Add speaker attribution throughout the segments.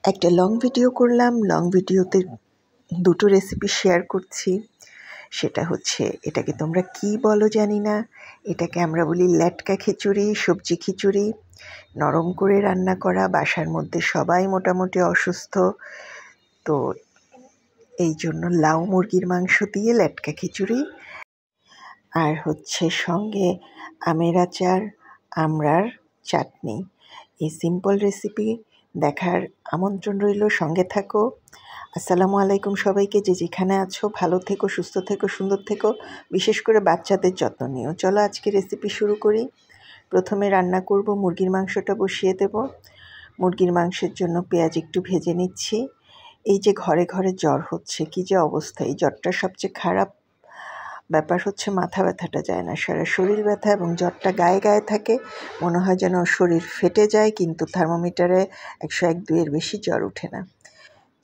Speaker 1: একটা long video করলাম। Long ভিডিওতে দুটো রেসিপি শেয়ার করছি। সেটা হচ্ছে, এটাকে তোমরা কি বলো জানি না, এটাকে আমরা বলি লেটকা খিচুড়ি, সবজি খিচুড়ি, নরম করে রান্না করা। বাসার মধ্যে সবাই মোটামুটি অসুস্থ, তো এই জন্য লাউ মুরগির মাংস দিয়ে লেটকা খিচুড়ি, আর হচ্ছে সঙ্গে আমের আচার, আমড়ার চাটনি। এই সিম্পল রেসিপি দেখার আমন্ত্রণ রইল, সঙ্গে থাকো। আসসালামু আলাইকুম সবাইকে, যে যেখানে আছো ভালো থেকো, সুস্থ থেকো, সুন্দর থেকো, বিশেষ করে বাচ্চাদের যত্ন নিও। চলো আজকে রেসিপি শুরু করি। প্রথমে রান্না করব, মুরগির মাংসটা বসিয়ে দেব। মুরগির মাংসের জন্য পেঁয়াজ একটু ভেজে নিচ্ছি। এই যে ঘরে ঘরে জ্বর হচ্ছে, কী যে অবস্থা! এই জ্বরটা সবচেয়ে খারাপ ব্যাপার হচ্ছে মাথা ব্যথাটা যায় না, সারা শরীর ব্যথা, এবং জ্বরটা গায়ে গায়ে থাকে, মনে হয় যেন শরীর ফেটে যায়, কিন্তু থার্মোমিটারে 101-2 বেশি জ্বর ওঠে না।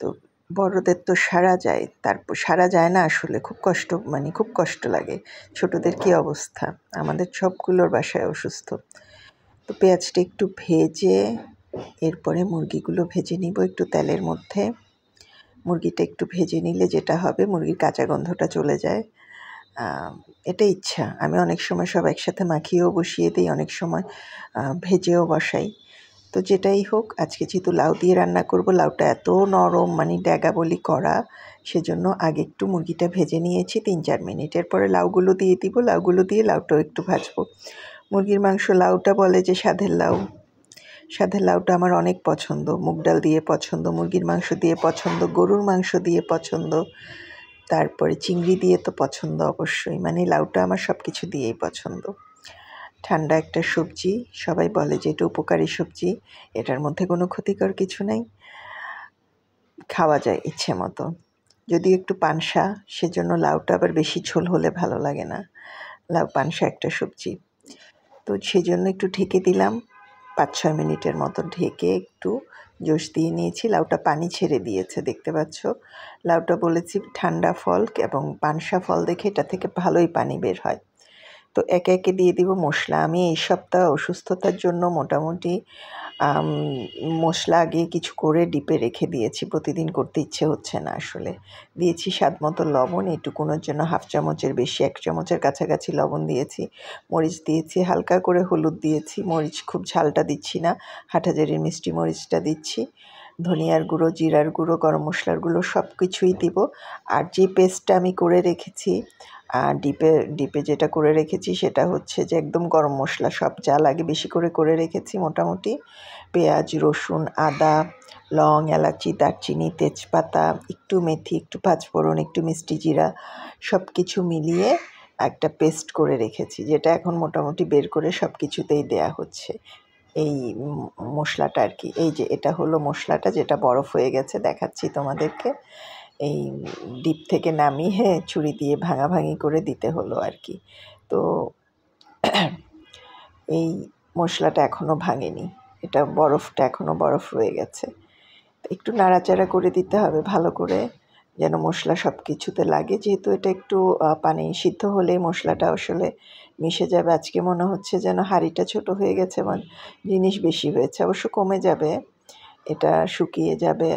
Speaker 1: তো বড়দের তো সারা যায়, তারপর সারা যায় না আসলে, খুব কষ্ট লাগে। ছোটদের কী অবস্থা, আমাদের সবগুলোর বাসায় অসুস্থ। তো পেঁয়াজটা একটু ভেজে এরপরে মুরগিগুলো ভেজে নিব একটু তেলের মধ্যে। মুরগিটা একটু ভেজে নিলে যেটা হবে, মুরগির কাঁচা গন্ধটা চলে যায়। এটা ইচ্ছা, আমি অনেক সময় সব একসাথে মাখিয়েও বসিয়ে দিই, অনেক সময় ভেজেও বসাই। তো যেটাই হোক, আজকে যেহেতু লাউ দিয়ে রান্না করব, লাউটা এত নরম, ড্যাগা বলি করা, সেজন্য আগে একটু মুরগিটা ভেজে নিয়েছি 3-4 মিনিট। এরপরে লাউগুলো দিয়ে দিব, লাউগুলো দিয়ে লাউটাও একটু ভাজবো। মুরগির মাংস লাউটা বলে যে স্বাদের লাউ, স্বাদের লাউটা আমার অনেক পছন্দ। মুগ ডাল দিয়ে পছন্দ, মুরগির মাংস দিয়ে পছন্দ, গরুর মাংস দিয়ে পছন্দ, তারপরে চিংড়ি দিয়ে তো পছন্দ অবশ্যই। লাউটা আমার সব কিছু দিয়েই পছন্দ। ঠান্ডা একটা সবজি, সবাই বলে যে এটা উপকারী সবজি, এটার মধ্যে কোনো ক্ষতিকর কিছু নেই, খাওয়া যায় ইচ্ছে মতো। যদিও একটু পানসা, সেজন্য লাউটা আবার বেশি ঝোল হলে ভালো লাগে না। লাউ পানসা একটা সবজি, তো সেজন্য একটু ঢেকে দিলাম 5-6 মিনিটের মতো। ঢেকে একটু জোশ দিয়ে নিয়েছি। লাউটা পানি ছেড়ে দিয়েছে, দেখতে পাচ্ছ। লাউটা বলেছি ঠান্ডা ফল, এবং পানসা ফল দেখে এটা থেকে ভালোই পানি বের হয়। তো একে একে দিয়ে দিব মশলা। আমি এই সপ্তাহ অসুস্থতার জন্য মোটামুটি মশলা আগে কিছু করে ডিপে রেখে দিয়েছি, প্রতিদিন করতে ইচ্ছে হচ্ছে না আসলে। দিয়েছি স্বাদ মতো লবণ, এইটুকুনোর জন্য 1/2 চামচের বেশি, 1 চামচের কাছাকাছি লবণ দিয়েছি। মরিচ দিয়েছি, হালকা করে হলুদ দিয়েছি, মরিচ খুব ঝালটা দিচ্ছি না, হাটহাজারির মিষ্টি মরিচটা দিচ্ছি। ধনিয়ার গুঁড়ো, জিরার গুঁড়ো, গরম মশলার গুঁড়ো সব কিছুই দিব। আর যে পেস্টটা আমি করে রেখেছি, ডিপে যেটা করে রেখেছি, সেটা হচ্ছে যে একদম গরম মশলা সব যা লাগে বেশি করে রেখেছি। মোটামুটি পেঁয়াজ, রসুন, আদা, লং, এলাচি, দারচিনি, তেজপাতা, একটু মেথি, একটু পাঁচফোড়ন, একটু মিষ্টি জিরা, সব কিছু মিলিয়ে একটা পেস্ট করে রেখেছি, যেটা এখন মোটামুটি বের করে সব কিছুতেই দেয়া হচ্ছে। এই মশলাটা আর কি, এই যে এটা হলো মশলাটা, যেটা বরফ হয়ে গেছে, দেখাচ্ছি তোমাদেরকে। এই ডিপ থেকে নামিয়ে ছুরি দিয়ে ভাঙাভাঙি করে দিতে হলো আর কি। তো এই মশলাটা এখনও ভাঙেনি, এটা বরফটা এখনও বরফ রয়ে গেছে। একটু নাড়াচাড়া করে দিতে হবে ভালো করে, যেন মশলা সব কিছুতে লাগে। যেহেতু এটা একটু পানি সিদ্ধ হলে মশলাটা আসলে মিশে যাবে। আজকে মনে হচ্ছে যেন হাঁড়িটা ছোট হয়ে গেছে, জিনিস বেশি হয়েছে, অবশ্য কমে যাবে, এটা শুকিয়ে যাবে।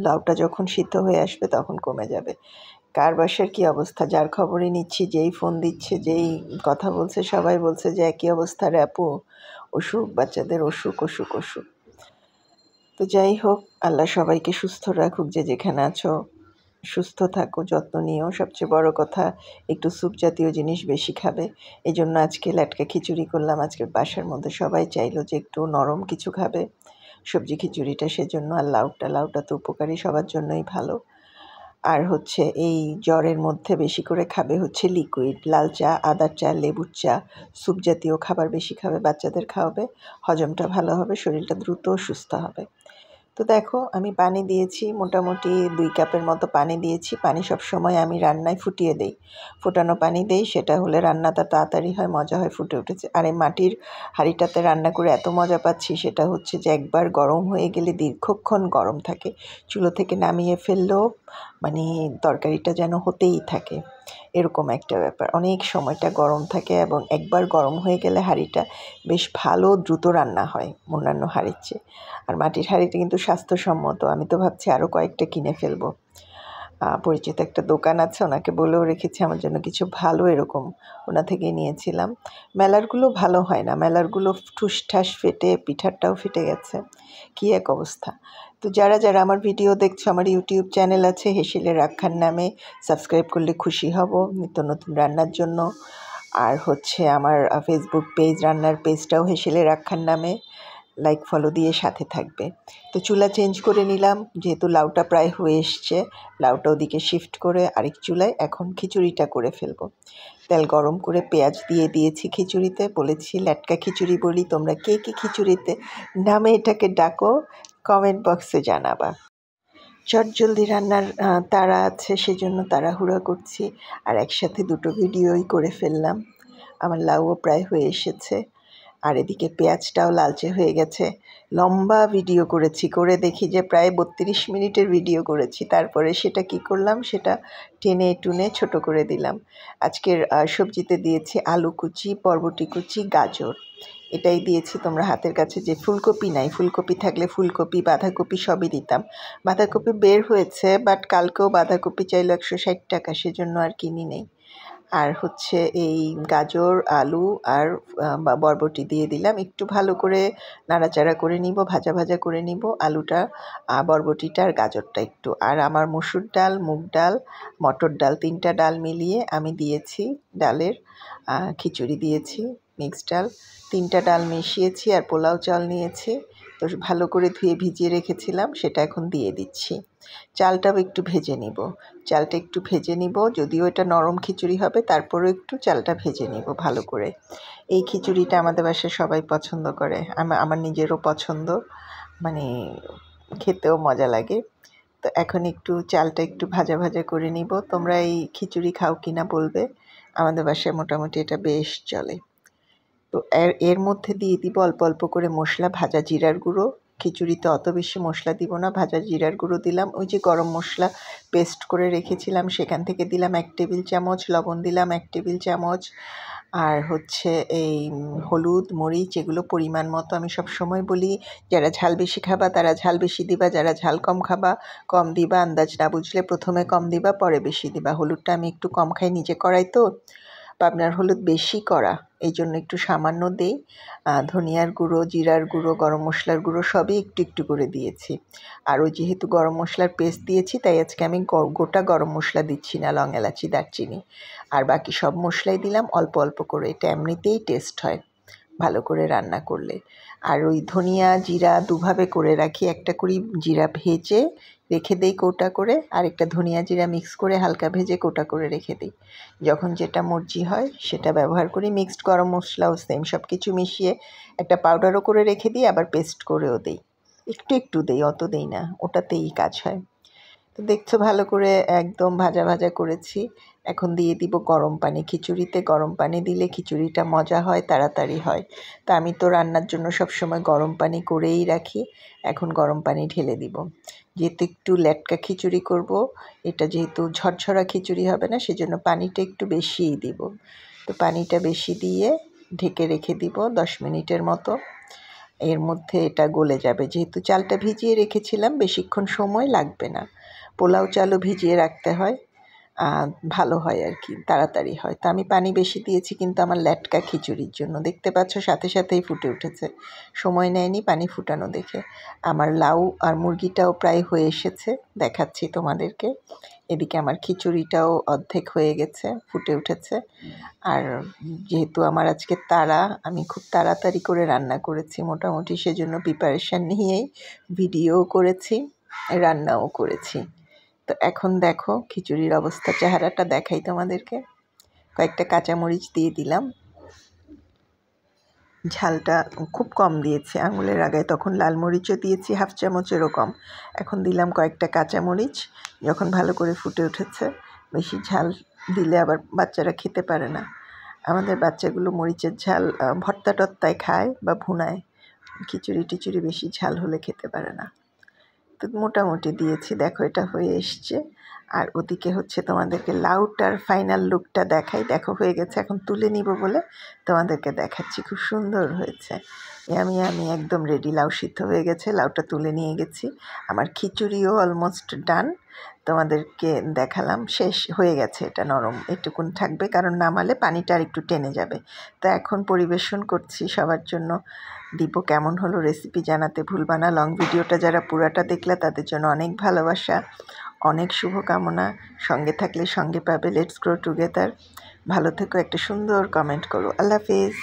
Speaker 1: লাউটা যখন সিদ্ধ হয়ে আসবে তখন কমে যাবে। কার বাসার কী অবস্থা, যার খবরই নিচ্ছি, যেই ফোন দিচ্ছে, যেই কথা বলছে, সবাই বলছে যে একই অবস্থা রে আপু, অসুখ, বাচ্চাদের অসুখ। তো যাই হোক, আল্লাহ সবাইকে সুস্থ রাখুক, যে যেখানে আছো সুস্থ থাকো, যত্ন নিও। সবচেয়ে বড় কথা, একটু স্যুপ জাতীয় জিনিস বেশি খাবে। এই জন্য আজকে লেটকা খিচুড়ি করলাম। আজকে বাসার মধ্যে সবাই চাইলো যে একটু নরম কিছু খাবে, সবজি খিচুড়িটা, সেজন্য। আর লাউটা তো উপকারী, সবার জন্যই ভালো। আর হচ্ছে এই জ্বরের মধ্যে বেশি করে খাবে হচ্ছে লিকুইড, লাল চা, আদার চা, লেবুর চা, স্যুপ জাতীয় খাবার বেশি খাবে, বাচ্চাদের খাওয়াবে, হজমটা ভালো হবে, শরীরটা দ্রুত সুস্থ হবে। তো দেখো, আমি পানি দিয়েছি মোটামুটি 2 কাপের মতো পানি দিয়েছি। পানি সবসময় আমি রান্নায় ফুটিয়ে দেই, ফোটানো পানি দেই, সেটা হলে রান্নাটা তাড়াতাড়ি হয়, মজা হয়, ফুটে উঠেছে। আর এই মাটির হাঁড়িটাতে রান্না করে এত মজা পাচ্ছি, সেটা হচ্ছে যে একবার গরম হয়ে গেলে দীর্ঘক্ষণ গরম থাকে। চুলো থেকে নামিয়ে ফেললেও তরকারিটা যেন হতেই থাকে। এরকম একটা ব্যাপার। অনেক সময়টা গরম থাকে এবং একবার গরম হয়ে গেলে হাঁড়িটা বেশ ভালো দ্রুত রান্না হয় অন্যান্য হাঁড়ির চেয়ে। আর মাটির হাঁড়িটা কিন্তু স্বাস্থ্যসম্মত। আমি তো ভাবছি আরও কয়েকটা কিনে ফেলবো। পরিচিত একটা দোকান আছে, ওনাকে বলেও রেখেছি আমার জন্য কিছু ভালো এরকম ওনা থেকেই নিয়েছিলাম। মেলারগুলো ভালো হয় না, মেলারগুলো ঠুসঠাস ফেটে, পিঠারটাও ফেটে গেছে, কী এক অবস্থা। তো যারা যারা আমার ভিডিও দেখছো, আমার ইউটিউব চ্যানেল আছে হেসেলের রাখার নামে, সাবস্ক্রাইব করলে খুশি হব নিত্য নতুন রান্নার জন্য। আর হচ্ছে আমার ফেসবুক পেজ, রান্নার পেজটাও হেসেলের রাখার নামে, লাইক ফলো দিয়ে সাথে থাকবে। তো চুলা চেঞ্জ করে নিলাম, যেহেতু লাউটা প্রায় হয়ে এসছে, লাউটা ওদিকে শিফট করে আরেক চুলায় এখন খিচুড়িটা করে ফেলবো। তেল গরম করে পেঁয়াজ দিয়ে দিয়েছি খিচুড়িতে, বলেছি ল্যাটকা খিচুড়ি বলি, তোমরা কে কী খিচুড়িতে নামে এটাকে ডাকো কমেন্ট বক্সে জানাবা। চটজলদি রান্নার তাড়া আছে, সেজন্য তাড়াহুড়া করছি, আর একসাথে দুটো ভিডিওই করে ফেললাম। আমার লাউও প্রায় হয়ে এসেছে, আর এদিকে পেঁয়াজটাও লালচে হয়ে গেছে। লম্বা ভিডিও করেছি, করে দেখি যে প্রায় 32 মিনিটের ভিডিও করেছি। তারপরে সেটা কি করলাম, সেটা টেনে টুনে ছোট করে দিলাম। আজকের সবজিতে দিয়েছি আলু কুচি, বরবটি কুচি, গাজর, এটাই দিয়েছি। তোমরা হাতের কাছে যে ফুলকপি নাই, ফুলকপি থাকলে ফুলকপি, বাঁধাকপি সবই দিতাম। বাঁধাকপি বের হয়েছে, বাট কালকেও বাঁধাকপি চাইলো 160 টাকা, সেজন্য আর কিনি নেই। আর হচ্ছে এই গাজর, আলু আর বরবটি দিয়ে দিলাম। একটু ভালো করে নাড়াচাড়া করে নিব, ভাজা ভাজা করে নিব আলুটা, বরবটিটা আর গাজরটা একটু। আর আমার মসুর ডাল, মুগ ডাল, মটর ডাল, 3টা ডাল মিলিয়ে আমি দিয়েছি ডালের খিচুড়ি দিয়েছি, মিক্সড ডাল 3টা ডাল মিশিয়েছি। আর পোলাও চাল নিয়েছি, তো ভালো করে ধুয়ে ভিজিয়ে রেখেছিলাম, সেটা এখন দিয়ে দিচ্ছি। চালটাও একটু ভেজে নিব, চালটা একটু ভেজে নিব, যদিও এটা নরম খিচুড়ি হবে, তারপরেও একটু চালটা ভেজে নিব ভালো করে। এই খিচুড়িটা আমাদের বাসায় সবাই পছন্দ করে, আমার নিজেরও পছন্দ, মানে খেতেও মজা লাগে। তো এখন একটু চালটা একটু ভাজা ভাজা করে নিব। তোমরা এই খিচুড়ি খাও কিনা বলবে, আমাদের বাসায় মোটামুটি এটা বেশ চলে। তো এর মধ্যে দিয়ে দিব অল্প অল্প করে মশলা, ভাজা জিরার গুঁড়ো। খিচুড়িতে অত বেশি মশলা দিব না, ভাজা জিরার গুঁড়ো দিলাম, ওই যে গরম মশলা পেস্ট করে রেখেছিলাম সেখান থেকে দিলাম 1 টেবিল চামচ, লবণ দিলাম 1 টেবিল চামচ, আর হচ্ছে এই হলুদ, মরিচ, এগুলো পরিমাণ মতো। আমি সব সময় বলি যারা ঝাল বেশি খাবা তারা ঝাল বেশি দিবা, যারা ঝাল কম খাবা কম দিবা। আন্দাজ না বুঝলে প্রথমে কম দিবা, পরে বেশি দিবা। হলুদটা আমি একটু কম খাই, নিজে করাই তো, পাবনার হলুদ বেশি করা, এই জন্য একটু সামান্য দেই। ধনিয়ার গুঁড়ো, জিরার গুঁড়ো, গরম মশলার গুঁড়ো সবই একটু একটু করে দিয়েছি। আর ওই যেহেতু গরম মশলার পেস্ট দিয়েছি, তাই আজকে আমি গোটা গরম মশলা দিচ্ছি না, লং এলাচি, দারচিনি, আর বাকি সব মশলাই দিলাম অল্প অল্প করে। এটা এমনিতেই টেস্ট হয় ভালো করে রান্না করলে। আর ওই ধনিয়া জিরা দুভাবে করে রাখি, একটা করি জিরা ভেজে রেখে দেই কৌটা করে, আর একটা ধনিয়া জিরা মিক্স করে হালকা ভেজে কৌটা করে রেখে দিই। যখন যেটা মর্জি হয় সেটা ব্যবহার করি। মিক্সড গরম মশলাও সেম, সব কিছু মিশিয়ে একটা পাউডারও করে রেখে দিই, আবার পেস্ট করেও দিই, একটু একটু দিই, অত দিই না, ওটাতেই কাজ হয়। তো দেখছো ভালো করে একদম ভাজা ভাজা করেছি। এখন দিয়ে দিব গরম পানি। খিচুড়িতে গরম পানি দিলে খিচুড়িটা মজা হয়, তাড়াতাড়ি হয়। তা আমি তো রান্নার জন্য সবসময় গরম পানি করেই রাখি। এখন গরম পানি ঢেলে দিব, যেহেতু একটু লেটকা খিচুড়ি করব, এটা যেহেতু ঝরঝরা খিচুড়ি হবে না, সেজন্য পানিটা একটু বেশিই দিব। তো পানিটা বেশি দিয়ে ঢেকে রেখে দিব 10 মিনিটের মতো। এর মধ্যে এটা গলে যাবে, যেহেতু চালটা ভিজিয়ে রেখেছিলাম, বেশিক্ষণ সময় লাগবে না। পোলাও চালও ভিজিয়ে রাখতে হয়, ভালো হয় আর কি, তাড়াতাড়ি হয়। তো আমি পানি বেশি দিয়েছি কিন্তু আমার ল্যাটকা খিচুড়ির জন্য। দেখতে পাচ্ছ সাথে সাথেই ফুটে উঠেছে, সময় নেয়নি পানি ফুটানো দেখে। আমার লাউ আর মুরগিটাও প্রায় হয়ে এসেছে, দেখাচ্ছি তোমাদেরকে। এদিকে আমার খিচুড়িটাও অর্ধেক হয়ে গেছে, ফুটে উঠেছে। আর যেহেতু আমার আজকে তাড়া, আমি খুব তাড়াতাড়ি করে রান্না করেছি মোটামুটি, সেজন্য প্রিপারেশান নিয়েই ভিডিও করেছি, রান্নাও করেছি। তো এখন দেখো খিচুড়ির অবস্থা, চেহারাটা দেখাই তোমাদেরকে। কয়েকটা কাঁচামরিচ দিয়ে দিলাম, ঝালটা খুব কম দিয়েছি, আঙুলের আগায় তখন লাল মরিচও দিয়েছি 1/2 চামচেরও কম। এখন দিলাম কয়েকটা কাঁচামরিচ। যখন ভালো করে ফুটে উঠেছে, বেশি ঝাল দিলে আবার বাচ্চারা খেতে পারে না। আমাদের বাচ্চাগুলো মরিচের ঝাল ভর্তা টর্তায় খায় বা ভুনায়, খিচুড়ি টিচুড়ি বেশি ঝাল হলে খেতে পারে না। তো মোটামুটি দিয়েছি, দেখো এটা হয়ে এসছে। আর ওদিকে হচ্ছে তোমাদেরকে লাউটার ফাইনাল লুকটা দেখাই। দেখো হয়ে গেছে, এখন তুলে নিব বলে তোমাদেরকে দেখাচ্ছি। খুব সুন্দর হয়েছে, আমি একদম রেডি। লাউ সিদ্ধ হয়ে গেছে, লাউটা তুলে নিয়ে গেছি। আমার খিচুড়িও অলমোস্ট ডান, তোমাদেরকে দেখালাম। শেষ হয়ে গেছে, এটা নরম এটুকুন থাকবে, কারণ নামালে পানিটা আর একটু টেনে যাবে। তো এখন পরিবেশন করছি, সবার জন্য দিব। কেমন হলো রেসিপি জানাতে ভুলবা না। লং ভিডিওটা যারা পুরাটা দেখলে তাদের জন্য অনেক ভালোবাসা, অনেক শুভকামনা। সঙ্গে থাকলে সঙ্গে পাবে। Let's grow together. ভালো থেকো, একটা সুন্দর কমেন্ট করো। আল্লাহ হাফেজ।